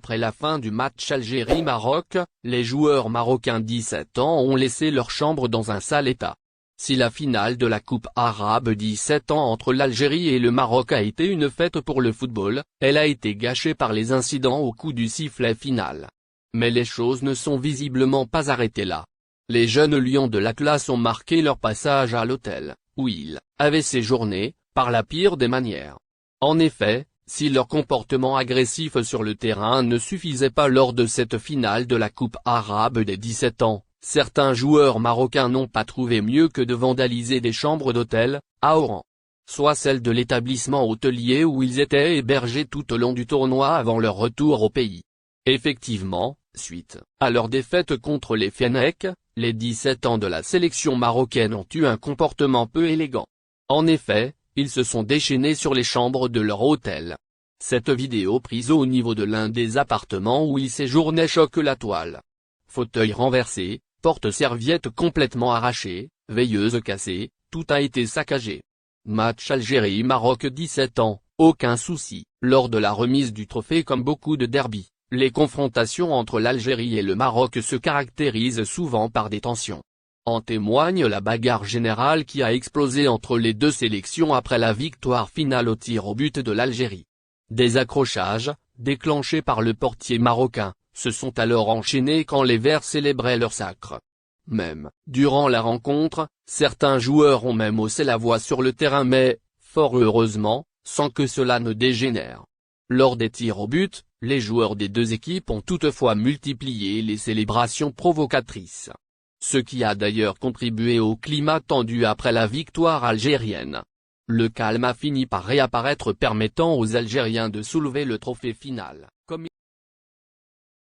après la fin du match Algérie-Maroc, les joueurs marocains 17 ans ont laissé leur chambre dans un sale état. Si la finale de la Coupe arabe 17 ans entre l'Algérie et le Maroc a été une fête pour le football, elle a été gâchée par les incidents au coup du sifflet final. Mais les choses ne sont visiblement pas arrêtées là. Les jeunes lions de l'Atlas ont marqué leur passage à l'hôtel, où ils avaient séjourné, par la pire des manières. En effet, si leur comportement agressif sur le terrain ne suffisait pas lors de cette finale de la Coupe arabe des 17 ans, certains joueurs marocains n'ont pas trouvé mieux que de vandaliser des chambres d'hôtel, à Oran. Soit celles de l'établissement hôtelier où ils étaient hébergés tout au long du tournoi avant leur retour au pays. Effectivement, suite à leur défaite contre les Fennecs, les 17 ans de la sélection marocaine ont eu un comportement peu élégant. En effet, ils se sont déchaînés sur les chambres de leur hôtel. Cette vidéo prise au niveau de l'un des appartements où ils séjournaient choque la toile. Fauteuils renversés, porte-serviettes complètement arrachées, veilleuses cassées, tout a été saccagé. Match Algérie-Maroc 17 ans, aucun souci. Lors de la remise du trophée comme beaucoup de derbys, les confrontations entre l'Algérie et le Maroc se caractérisent souvent par des tensions. En témoigne la bagarre générale qui a explosé entre les deux sélections après la victoire finale au tir au but de l'Algérie. Des accrochages, déclenchés par le portier marocain, se sont alors enchaînés quand les Verts célébraient leur sacre. Même, durant la rencontre, certains joueurs ont même haussé la voix sur le terrain mais, fort heureusement, sans que cela ne dégénère. Lors des tirs au but, les joueurs des deux équipes ont toutefois multiplié les célébrations provocatrices. Ce qui a d'ailleurs contribué au climat tendu après la victoire algérienne. Le calme a fini par réapparaître permettant aux Algériens de soulever le trophée final, comme